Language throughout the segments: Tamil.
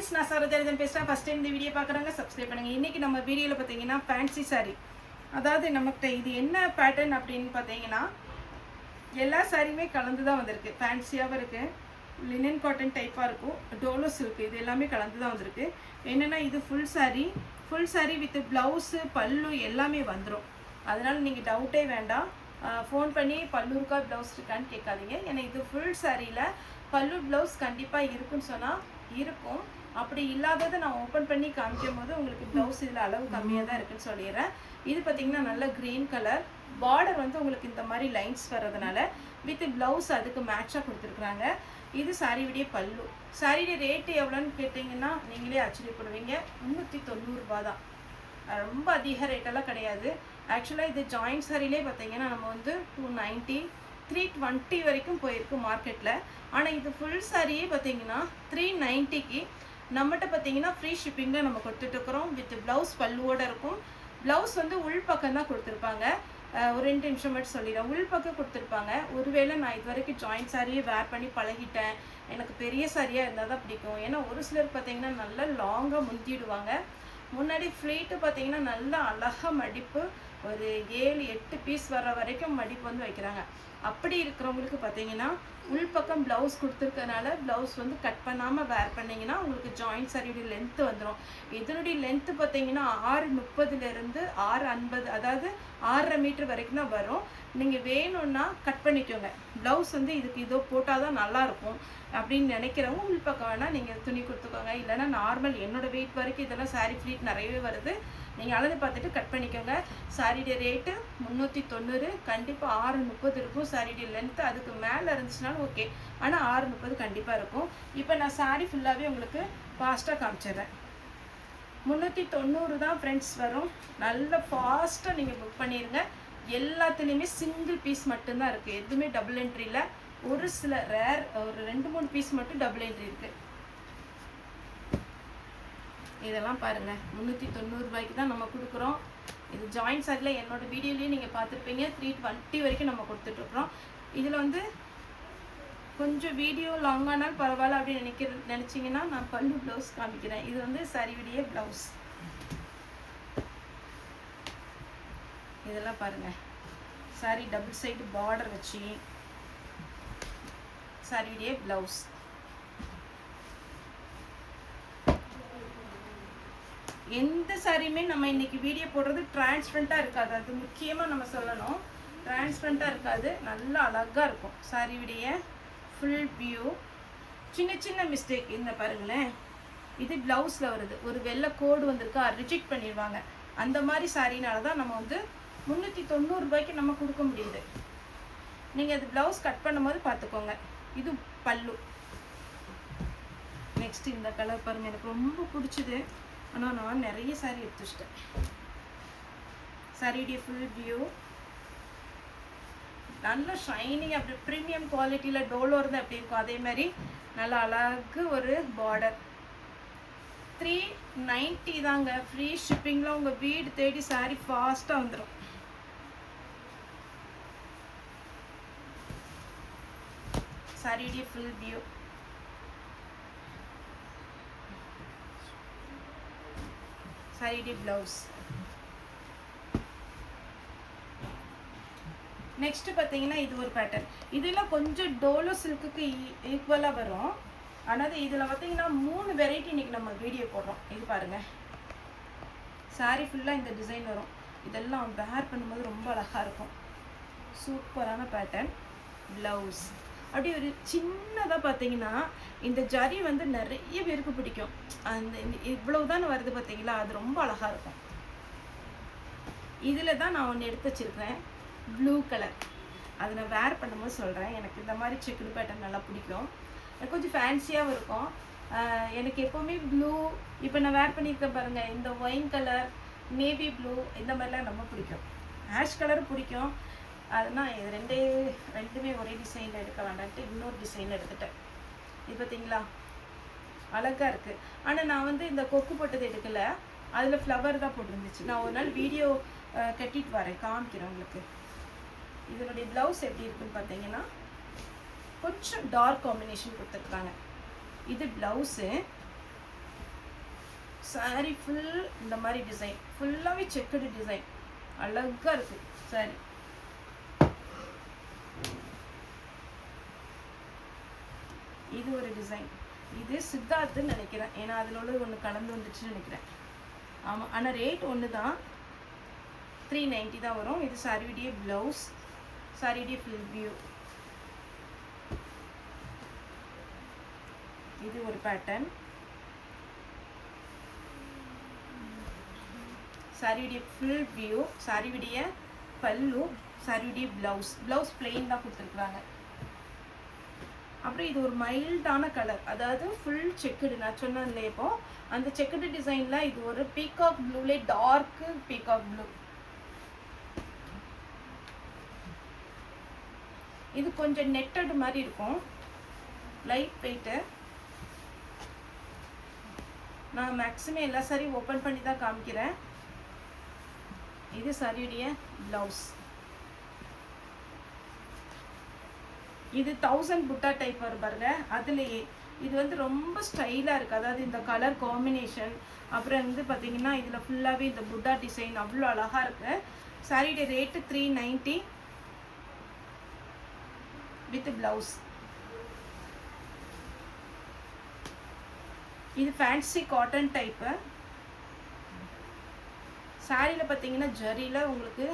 ஃப்ரெண்ட்ஸ், நான் சரோஜா பேசுகிறேன். ஃபஸ்ட் டைம் இந்த வீடியோ பார்க்குறாங்க, சப்ஸ்கிரைப் பண்ணுங்கள். இன்றைக்கி நம்ம வீடியோவில் பார்த்தீங்கன்னா ஃபேன்சி சாரீ, அதாவது நம்மகிட்ட இது என்ன பேட்டர்ன் அப்படின்னு பார்த்தீங்கன்னா எல்லா சாரியுமே கலந்து தான் வந்திருக்கு. ஃபேன்சியாகவும் இருக்குது, லினன் காட்டன் டைப்பாக இருக்கும், டோலோ சில்க், இது எல்லாமே கலந்து தான் வந்திருக்கு. என்னென்னா இது ஃபுல் சாரீ வித் ப்ளவுஸு பல்லு எல்லாமே வந்துடும். அதனால் நீங்கள் டவுட்டே வேண்டாம். ஃபோன் பண்ணி பல்லு இருக்கா ப்ளவுஸ் இருக்கான்னு கேட்காதீங்க. ஏன்னா இது ஃபுல் சாரியில் பல்லு ப்ளவுஸ் கண்டிப்பாக இருக்குன்னு சொன்னால் இருக்கும். அப்படி இல்லாததை நான் ஓப்பன் பண்ணி காமிக்கும் போது உங்களுக்கு ப்ளவுஸ் இதில் அளவு கம்மியாக தான் இருக்குன்னு சொல்லிடுறேன். இது பார்த்திங்கன்னா நல்ல க்ரீன் கலர், பார்டர் வந்து உங்களுக்கு இந்த மாதிரி லைன்ஸ் வர்றதுனால வித் ப்ளவுஸ் அதுக்கு மேட்சாக கொடுத்துருக்குறாங்க. இது சாரியுடைய பல்லு. சாரியுடைய ரேட்டு எவ்வளோன்னு கேட்டிங்கன்னா நீங்களே ஆச்சரியப்படுவீங்க. 390 ரூபா தான். ரொம்ப அதிக ரேட்டெல்லாம் கிடையாது. ஆக்சுவலாக இது ஜாயிண்ட் சாரிலே பார்த்தீங்கன்னா நம்ம வந்து 290, 320 வரைக்கும் போயிருக்கு மார்க்கெட்டில். ஆனால் இது ஃபுல் சாரியே பார்த்தீங்கன்னா 390க்கு நம்மகிட்ட பார்த்தீங்கன்னா ஃப்ரீ ஷிப்பிங்கில் நம்ம கொடுத்துட்ருக்குறோம். வித் ப்ளவுஸ் பல்லுவோடு இருக்கும். ப்ளவுஸ் வந்து உள் பக்கம் தான் கொடுத்துருப்பாங்க. ஒரு 2 நிமிஷம் மட்டும் சொல்லிடுறேன். உள் பக்கம் கொடுத்துருப்பாங்க. ஒருவேளை நான் இது வரைக்கும் ஜாயிண்ட் சாரியே வேர் பண்ணி பழகிட்டேன், எனக்கு பெரிய சாரியாக இருந்தால் தான் பிடிக்கும். ஏன்னா ஒரு சிலர் பார்த்தீங்கன்னா நல்லா லாங்காக முந்திடுவாங்க. முன்னாடி ஃப்ளீட்டு பார்த்தீங்கன்னா நல்லா அழகாக மடிப்பு, ஒரு 7-8 பீஸ் வர்ற வரைக்கும் மடிப்பு வந்து வைக்கிறாங்க. அப்படி இருக்கிறவங்களுக்கு பார்த்தீங்கன்னா உள்பக்கம் ப்ளவுஸ் கொடுத்துருக்கனால ப்ளவுஸ் வந்து கட் பண்ணாமல் வேர் பண்ணிங்கன்னா உங்களுக்கு ஜாயிண்ட் சாரியுடைய லென்த்து வந்துடும். இதனுடைய லென்த்து பார்த்தீங்கன்னா 6:30 6:50, அதாவது 6.5 மீட்டர் வரைக்கும் தான் வரும். நீங்கள் வேணும்னா கட் பண்ணிக்கோங்க. ப்ளவுஸ் வந்து இதுக்கு இதோ போட்டால் தான் நல்லாயிருக்கும் அப்படின்னு நினைக்கிறவங்க உள்பக்கம் வேணால் நீங்கள் துணி கொடுத்துக்கோங்க. இல்லைனா நார்மல் என்னோடய வெயிட் வரைக்கும் இதெல்லாம் சாரீ ஃப்ளீட் நிறையவே வருது. நீங்கள் அளந்து பார்த்துட்டு கட் பண்ணிக்கோங்க. சாரியுடைய ரேட்டு 390. கண்டிப்பாக 6:30 இருக்கும் சாரியுடைய லென்த்து. அதுக்கு மேலே இருந்துச்சுனாலும் ஓகே, ஆனால் 6:30 கண்டிப்பாக இருக்கும். இப்போ நான் சாரீ ஃபுல்லாகவே உங்களுக்கு ஃபாஸ்ட்டாக காமிச்சிடுறேன். 390 தான் ஃப்ரெண்ட்ஸ் வரும். நல்ல ஃபாஸ்ட்டாக நீங்கள் புக் பண்ணிடுங்க. எல்லாத்துலேயுமே சிங்கிள் பீஸ் மட்டும்தான் இருக்குது, எதுவுமே டபுள் என்ட்ரி இல்லை. ஒரு சில ரேர் ஒரு 2-3 பீஸ் மட்டும் டபுள் என்ட்ரி இருக்குது. இதெல்லாம் பாருங்கள், 390 ரூபாய்க்கு தான் நம்ம கொடுக்குறோம். இது ஜாயிண்ட் சாரியில் என்னோட வீடியோலேயே நீங்கள் பார்த்துருப்பீங்க. 320 வரைக்கும் நம்ம கொடுத்துட்ருக்குறோம். இதில் வந்து கொஞ்சம் வீடியோ லாங்கானால் பரவாயில்ல அப்படின்னு நினச்சிங்கன்னா நான் பல்லு ப்ளவுஸ் காமிக்கிறேன். இது வந்து சாரியுடைய ப்ளவுஸ். இதெல்லாம் பாருங்கள், சாரி டபுள் சைடு பார்டர் வச்சு சாரியுடைய ப்ளவுஸ். எந்த சாரியுமே நம்ம இன்றைக்கி வீடியோ போடுறது டிரான்ஸ்பரண்ட்டாக இருக்காது. அது முக்கியமாக நம்ம சொல்லணும். டிரான்ஸ்பரண்ட்டாக இருக்காது, நல்லா அழகாக இருக்கும் சாரியுடைய ஃபுல் வியூ. சின்ன சின்ன மிஸ்டேக் இந்த பாருங்களேன், இது ப்ளவுஸில் வருது, ஒரு வெள்ளை கோடு வந்திருக்கா, ரிஜெக்ட் பண்ணிடுவாங்க. அந்த மாதிரி சாரினால தான் நம்ம வந்து 390 ரூபாய்க்கு நம்ம கொடுக்க முடியுது. நீங்கள் அது ப்ளவுஸ் கட் பண்ணும்போது பார்த்துக்கோங்க. இது பல்லு. நெக்ஸ்ட் இந்த கலர் பாருங்கள், எனக்கு ரொம்ப பிடிச்சிது. ஆனால் நான் நிறைய சாரீ எடுத்து வச்சிட்டேன். சாரியுடைய ஃபுல் வியூ நல்ல ஷைனிங், அப்படி ப்ரீமியம் குவாலிட்டியில் டோலோ இருந்தால் எப்படி இருக்கும் அதே மாதிரி நல்லா அழகு ஒரு பார்டர். 390 தாங்க. ஃப்ரீ ஷிப்பிங்கில் உங்கள் வீடு தேடி சாரீ ஃபாஸ்ட்டாக வந்துடும். சாரியுடைய ஃபுல் வியூ. சாரியுடைய ப்ளவுஸ். நெக்ஸ்ட்டு பார்த்தீங்கன்னா இது ஒரு பேட்டர்ன். இதெல்லாம் கொஞ்சம் டோலோ சில்க்குக்கு ஈக்குவலாக வரும். ஆனால் இதில் பார்த்தீங்கன்னா 3 வெரைட்டி இன்றைக்கி நம்ம வீடியோ போடுறோம். இது பாருங்கள், சாரி ஃபுல்லாக இந்த டிசைன் வரும். இதெல்லாம் வேர் பண்ணும்போது ரொம்ப அழகாக இருக்கும். சூப்பரான பேட்டர்ன். ப்ளவுஸ் அப்படி ஒரு சின்னதாக பார்த்தீங்கன்னா இந்த ஜரி வந்து நிறைய பேருக்கு பிடிக்கும். அந்த இவ்வளவு தான் வருது பார்த்தீங்களா, அது ரொம்ப அழகாக இருக்கும். இதில் தான் நான் ஒன்று எடுத்து வச்சுருக்கேன், ப்ளூ கலர். அதை நான் வேர் பண்ணும்போது சொல்கிறேன். எனக்கு இந்த மாதிரி செக்குடு பேட்டர்ன் நல்லா பிடிக்கும். கொஞ்சம் ஃபேன்சியாகவும் இருக்கும். எனக்கு எப்போவுமே ப்ளூ, இப்போ நான் வேர் பண்ணியிருக்கேன் பாருங்கள், இந்த ஒயின் கலர், நேவி ப்ளூ, இந்த மாதிரிலாம் ரொம்ப பிடிக்கும். ஆஷ் கலரும் பிடிக்கும். அதனால் இது ரெண்டுமே ஒரே டிசைனில் எடுக்க வேண்டான்ட்டு இன்னொரு டிசைனில் எடுத்துட்டேன். இது பார்த்தீங்களா அழகாக இருக்குது. ஆனால் நான் வந்து இந்த கொக்கு போட்டது எடுக்கலை, அதில் ஃப்ளவர் தான் போட்டிருந்துச்சு. நான் ஒரு நாள் வீடியோ கட்டிட்டு வரேன், காமிக்கிறேன் உங்களுக்கு. இதனுடைய ப்ளவுஸ் எப்படி இருக்குன்னு பார்த்தீங்கன்னா கொஞ்சம் டார்க் காம்பினேஷன் கொடுத்துருக்காங்க. இது ப்ளவுஸு. சாரி ஃபுல் இந்த மாதிரி டிசைன், ஃபுல்லாகவே செக்குடு டிசைன், அழகாக இருக்குது சாரி. இது ஒரு டிசைன், இது சித்தார்த்துன்னு நினைக்கிறேன், ஏன்னா அதில் உள்ளது ஒன்று கலந்து வந்துச்சுன்னு நினைக்கிறேன். ஆமாம், ஆனால் ரேட் ஒன்று தான், 390 தான் வரும். இது சாரியுடைய ப்ளவுஸ், சாரியுடைய ஃபுல் வியூ. இது ஒரு பேட்டர்ன், சாரியுடைய ஃபுல் வியூ, சாரியுடைய பல்லு, சாரியுடைய ப்ளவுஸ். ப்ளவுஸ் பிளெயின் தான் கொடுத்துருக்குறாங்க. அப்புறம் இது ஒரு மைல்டான கலர், அதாவது ஃபுல் செக்குடு. நான் சொன்னேன் இல்லையா இப்போ, அந்த செக்குடு டிசைனில் இது ஒரு பீகாக் ப்ளூலே டார்க்கு பீகாக் ப்ளூ. இது கொஞ்சம் நெட்டட் மாதிரி இருக்கும், லைட் வெயிட்டு. நான் மேக்ஸிமம் எல்லா சாரியும் ஓப்பன் பண்ணி தான் காமிக்கிறேன். இது சாரியுடைய ப்ளவுஸ். இது 1000 புட்டா டைப் வரும் பாருங்க, அதுலேயே இது வந்து ரொம்ப ஸ்டைலாக இருக்குது. அதாவது இந்த கலர் காம்பினேஷன், அப்புறம் வந்து பார்த்தீங்கன்னா இதில் ஃபுல்லாகவே இந்த புட்டா டிசைன் அவ்வளோ அழகாக இருக்குது. சாரியுடைய ரேட்டு 390 வித் ப்ளவுஸ். இது ஃபேன்சி காட்டன் டைப்பு. சாரியில் பார்த்தீங்கன்னா ஜரியில் உங்களுக்கு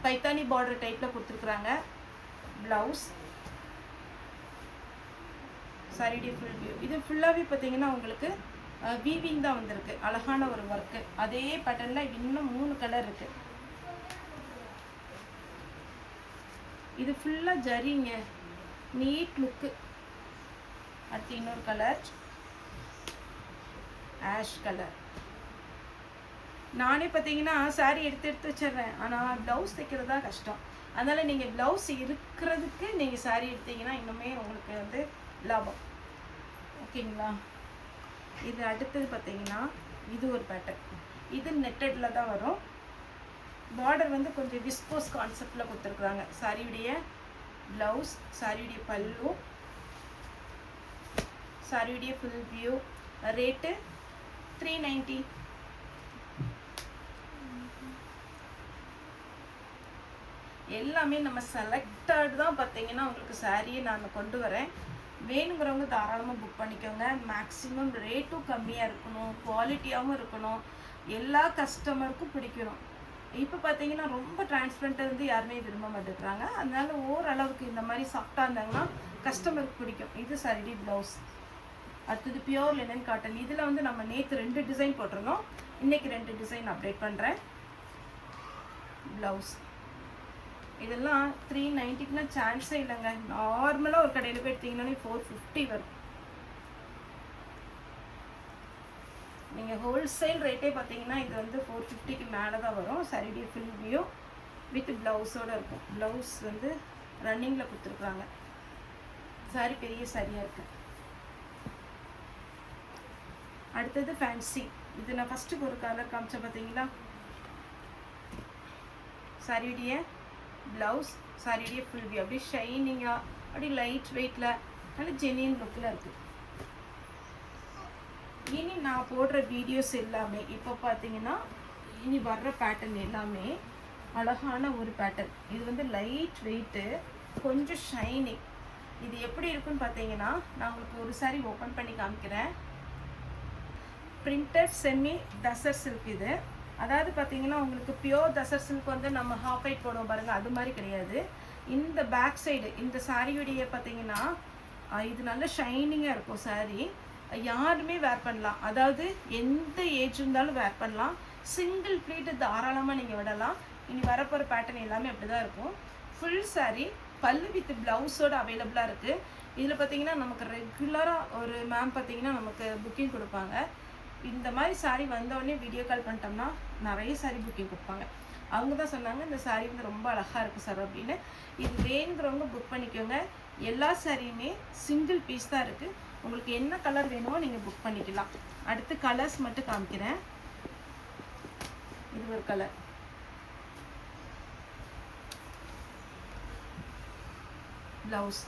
பைத்தானி பார்டர் டைப்பில் கொடுத்துருக்குறாங்க. ப்ளவுஸ், சாரியுடைய ஃபுல் வியூ. இது ஃபுல்லாகவே பார்த்தீங்கன்னா உங்களுக்கு வீவிங் தான் வந்திருக்கு, அழகான ஒரு ஒர்க்கு. அதே பேட்டர்னில் இன்னும் 3 கலர் இருக்குது. இது ஃபுல்லாக ஜரிங்க, நீட் லுக்கு. அடுத்து இன்னொரு கலர், ஆஷ் கலர். நானே பார்த்தீங்கன்னா சாரி எடுத்து வச்சிடுறேன், ஆனால் ப்ளவுஸ் தைக்கிறது தான் கஷ்டம். அதனால் நீங்கள் ப்ளவுஸ் இருக்கிறதுக்கு நீங்கள் சாரி எடுத்தீங்கன்னா இன்னுமே உங்களுக்கு வந்து லாபம். ஓகேங்களா? இது அடுத்தது பார்த்தீங்கன்னா இது ஒரு பேட்டர்ன், இது நெட்டடில் தான் வரும். பார்டர் வந்து கொஞ்சம் விஸ்கோஸ் கான்செப்டில் கொடுத்துருக்குறாங்க. சாரியுடைய ப்ளவுஸ், சாரியுடைய பல்லு, சாரியுடைய ஃபுல் வியூ. ரேட்டு 390. எல்லாமே நம்ம செலக்டட் தான் பார்த்தீங்கன்னா உங்களுக்கு சாரியை நான் கொண்டு வரேன். வேணுங்கிறவங்க தாராளமாக புக் பண்ணிக்கோங்க. மேக்ஸிமம் ரேட்டும் கம்மியாக இருக்கணும், குவாலிட்டியாகவும் இருக்கணும், எல்லா கஸ்டமருக்கும் பிடிக்கணும். இப்போ பார்த்தீங்கன்னா ரொம்ப டிரான்ஸ்பரண்ட்டாக வந்து யாருமே விரும்ப மாட்டேங்கிறாங்க. அதனால ஓரளவுக்கு இந்த மாதிரி சாஃப்டாக இருந்தாங்கன்னா கஸ்டமருக்கு பிடிக்கும். இது சாரி ப்ளவுஸ். அடுத்தது பியோர் லினன் காட்டன். இதில் வந்து நம்ம நேற்று 2 டிசைன் போட்டிருந்தோம், இன்றைக்கி 2 டிசைன் அப்டேட் பண்ணுறேன். ப்ளவுஸ் இதெல்லாம் 390க்குலாம் சான்ஸே இல்லைங்க. நார்மலாக ஒரு கடையில் போய் எடுத்தீங்கன்னா 450 வரும். நீங்கள் ஹோல்சேல் ரேட்டே பார்த்தீங்கன்னா இது வந்து 450க்கு மேலே தான் வரும். சாரியுடைய ஃபுல் வியூ வித் ப்ளவுஸோடு இருக்கும். ப்ளவுஸ் வந்து ரன்னிங்கில் கொடுத்துருக்குறாங்க. சாரி பெரிய சாரியாக இருக்குது. அடுத்தது ஃபேன்சி. இது நான் ஃபஸ்ட்டுக்கு ஒரு கலர் காமிச்சேன் பார்த்தீங்களா, சாரியுடைய ப்ளவுஸ், சாரியுடைய ஃபுல் வியூ. அப்படியே ஷைனிங்காக, அப்படியே லைட் வெயிட்டில், நல்ல ஜெனியன் லுக்கில் இருக்குது. இனி நான் போடுற வீடியோஸ் எல்லாமே இப்போ பார்த்தீங்கன்னா இனி வர்ற பேட்டர்ன் எல்லாமே அழகான ஒரு பேட்டர்ன். இது வந்து லைட் வெயிட்டு, கொஞ்சம் ஷைனிங். இது எப்படி இருக்குன்னு பார்த்தீங்கன்னா நான் உங்களுக்கு ஒரு சாரி ஓப்பன் பண்ணி காமிக்கிறேன். Printed semi tussar silk. இது அதாவது பார்த்தீங்கன்னா உங்களுக்கு பியோர் டசர் சில்க் வந்து நம்ம ஹாஃப் ஒயிட் போடுவோம் பாருங்கள், அது மாதிரி கிடையாது. இந்த பேக் சைடு இந்த சாரியுடைய பார்த்தீங்கன்னா இது நல்ல ஷைனிங்காக இருக்கும். சாரி யாருமே வேர் பண்ணலாம், அதாவது எந்த ஏஜ் இருந்தாலும் வேர் பண்ணலாம். சிங்கிள் ப்ளீட்டு தாராளமாக நீங்கள் விடலாம். இனி வரப்போகிற பேட்டர்ன் எல்லாமே அப்படி தான் இருக்கும். ஃபுல் சாரி பல்லு வித் ப்ளவுஸோடு அவைலபிளாக இருக்குது. இதில் பார்த்தீங்கன்னா நமக்கு ரெகுலராக ஒரு மேம் பார்த்தீங்கன்னா நமக்கு புக்கிங் கொடுப்பாங்க. இந்த மாதிரி சாரி வந்தோடனே வீடியோ கால் பண்ணிட்டோம்னா நிறைய சாரி புக்கிங் கொடுப்பாங்க. அவங்க தான் சொன்னாங்க இந்த சாரி வந்து ரொம்ப அழகாக இருக்குது சார் அப்படின்னு. இது வேணுங்கிறவங்க புக் பண்ணிக்கோங்க. எல்லா சாரியுமே சிங்கிள் பீஸ் தான் இருக்குது. உங்களுக்கு என்ன கலர் வேணுமோ நீங்கள் புக் பண்ணிக்கலாம். அடுத்து கலர்ஸ் மட்டும் காமிக்கிறேன். இது ஒரு கலர், ப்ளவுஸ்.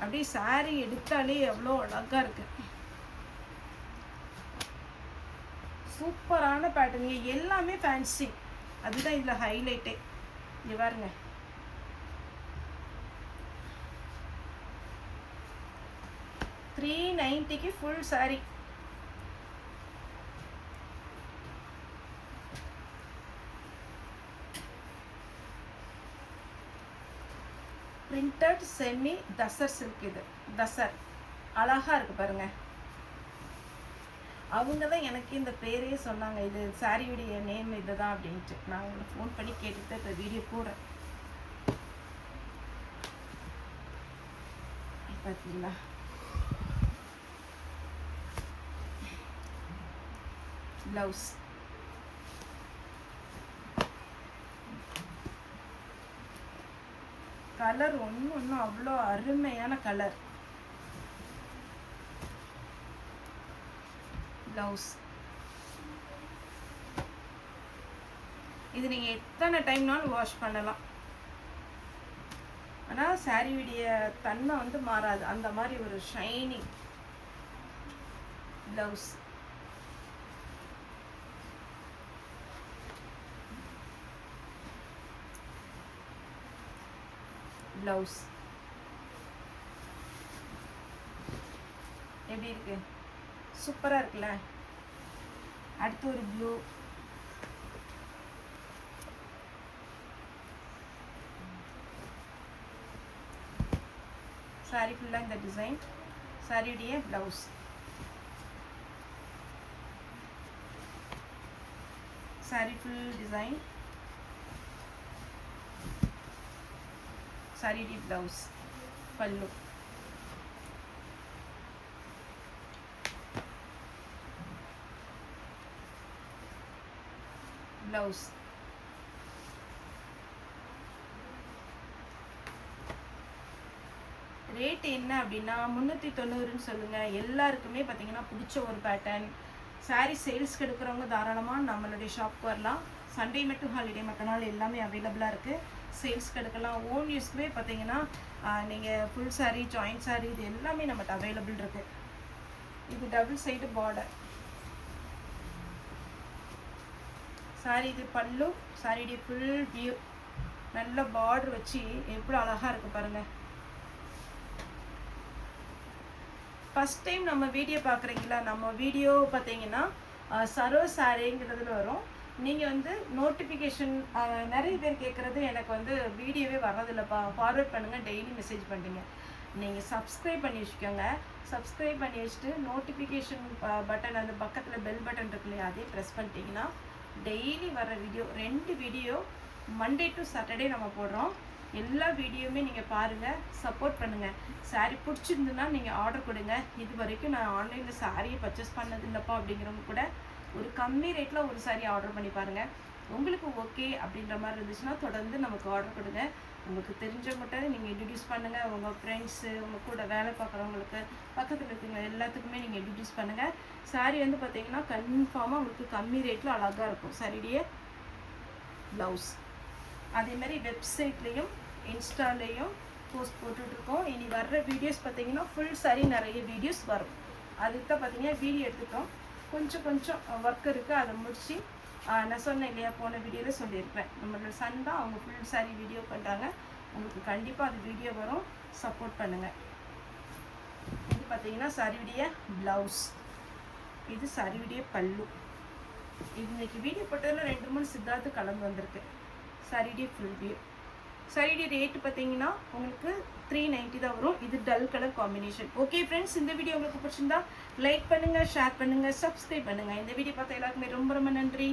அப்படியே சாரி எடுத்தாலே எவ்வளோ அழகாக இருக்குது. சூப்பரான பேட்டர்னுங்க, எல்லாமே ஃபேன்சி. அதுதான் இதில் ஹைலைட்டே. இங்கே பாருங்க, $390 full sorry. Printed semi tussar silk. இது தசர் அழகாக இருக்குது பாருங்கள். அவங்க தான் எனக்கு இந்த பேரையே சொன்னாங்க, இது சாரியுடைய நேம் இது தான் அப்படின்ட்டு. நான் உங்களுக்கு ஃபோன் பண்ணி கேட்டுட்டு இப்போ வீடியோ போடுறேன். பார்த்தீங்களா, ப்ளவுஸ் கலர் ஒன்றும் அவ்வளோ அருமையான கலர். ப்ளவுஸ் இது நீங்கள் எத்தனை டைம்னாலும் வாஷ் பண்ணலாம். ஆனால் சாரியுடைய தன்மை வந்து மாறாது, அந்த மாதிரி ஒரு ஷைனிங் ப்ளவுஸ். ப்ளவுஸ் எப்படி இருக்கு? சூப்பராக இருக்குல்ல. அடுத்து ஒரு ப்ளூ. சாரி ஃபுல்லாக இந்த டிசைன். சாரியுடைய ப்ளவுஸ். Sorry full design. சாரியுடைய ப்ளவுஸ், பல்லு. ப்ளவுஸ் ரேட் என்ன அப்படின்னா 390ன்னு சொல்லுங்கள். எல்லாருக்குமே பார்த்தீங்கன்னா பிடிச்ச ஒரு பேட்டர்ன். சாரீ சேல்ஸ்க்கு எடுக்கிறவங்க தாராளமாக நம்மளுடைய ஷாப்க்கு வரலாம். சண்டே மட்டும் ஹாலிடே மற்ற நாள் எல்லாமே அவைலபிளாக இருக்குது. சேல்ஸ்க்கு எடுக்கலாம். ஓன் யூஸ்க்குமே பார்த்தீங்கன்னா நீங்கள் ஃபுல் சாரீ, ஜாயிண்ட் சாரீ, இது எல்லாமே நம்மகிட்ட அவைலபிள் இருக்குது. இது டபுள் சைடு பார்டர் சாரி. இது பல்லு. சாரியுடைய ஃபுல் வியூ நல்ல பார்டர் வச்சு எவ்வளோ அழகாக இருக்குது பாருங்கள். ஃபஸ்ட் டைம் நம்ம வீடியோ பார்க்குறீங்களா? நம்ம வீடியோ பார்த்தீங்கன்னா சரோ சாரிங்கிறதுல வரும். நீங்கள் வந்து நோட்டிஃபிகேஷன் நிறைய பேர் கேட்குறது, எனக்கு வந்து வீடியோவே வர்றதில்லப்பா, ஃபார்வர்ட் பண்ணுங்கள், டெய்லி மெசேஜ் பண்ணுறீங்க. நீங்கள் சப்ஸ்கிரைப் பண்ணி வச்சுக்கோங்க. சப்ஸ்கிரைப் பண்ணி வச்சுட்டு நோட்டிஃபிகேஷன் பட்டன், அந்த பக்கத்தில் பெல் பட்டன் இருக்கு இல்லையா, அதே ப்ரெஸ் பண்ணிட்டீங்கன்னா டெய்லி வர video 2 video Monday to Saturday நம்ம போடுறோம். எல்லா வீடியோவுமே நீங்கள் பாருங்கள், சப்போர்ட் பண்ணுங்கள். சாரீ பிடிச்சிருந்துன்னா நீங்கள் ஆர்டர் கொடுங்க. இது வரைக்கும் நான் ஆன்லைனில் சாரியை பர்ச்சேஸ் பண்ணது இல்லைப்பா அப்படிங்கிறவங்க கூட ஒரு கம்மி ரேட்டில் ஒரு சாரீ ஆர்டர் பண்ணி பாருங்கள். உங்களுக்கு ஓகே அப்படின்ற மாதிரி இருந்துச்சுன்னா தொடர்ந்து நமக்கு ஆர்டர் கொடுங்க. உங்களுக்கு தெரிஞ்சவங்ககிட்ட நீங்கள் இன்ட்ரடியூஸ் பண்ணுங்கள். உங்கள் ஃப்ரெண்ட்ஸு, உங்கள் கூட வேலை பார்க்குறவங்களுக்கு, பக்கத்தில் இருக்கிறவங்க எல்லாத்துக்குமே நீங்கள் இன்ட்ரடியூஸ் பண்ணுங்கள். சாரீ வந்து பார்த்தீங்கன்னா கன்ஃபார்மாக உங்களுக்கு கம்மி ரேட்டில் அழகாக இருக்கும். சாரியுடைய ப்ளவுஸ் அதேமாதிரி வெப்சைட்லேயும் இன்ஸ்டாலேயும் போஸ்ட் போட்டுட்ருக்கோம். இனி வர்ற வீடியோஸ் பார்த்தீங்கன்னா ஃபுல் சாரி நிறைய வீடியோஸ் வரும். அதுக்கு தான் பார்த்தீங்கன்னா வீடியோ எடுத்துட்டோம். கொஞ்சம் ஒர்க் இருக்குது, அதை முடித்து நான் சொன்னேன் இல்லையா, போன வீடியோவில் சொல்லியிருப்பேன். நம்மளோட சன் தான் அவங்க ஃபுல் சாரி வீடியோ பண்ணுறாங்க. உங்களுக்கு கண்டிப்பாக அது வீடியோ வரும், சப்போர்ட் பண்ணுங்கள். இது பார்த்தீங்கன்னா சாரியுடைய ப்ளவுஸ். இது சாரியுடைய பல்லு. இன்னைக்கு வீடியோ போட்டதில் 2-3 சித்தார்த்து கலந்து வந்திருக்கு. சாரியுடைய ஃபுல் வியூ. சாரியுடைய ரேட்டு பார்த்தீங்கன்னா உங்களுக்கு 390 தான் வரும். இது dull colour combination. Okay friends, இந்த வீடியோ உங்களுக்கு பிடிச்சிருந்தா லைக் பண்ணுங்கள், ஷேர் பண்ணுங்கள், சப்ஸ்கிரைப் பண்ணுங்கள். இந்த வீடியோ பார்த்த எல்லாருக்குமே ரொம்ப ரொம்ப நன்றி.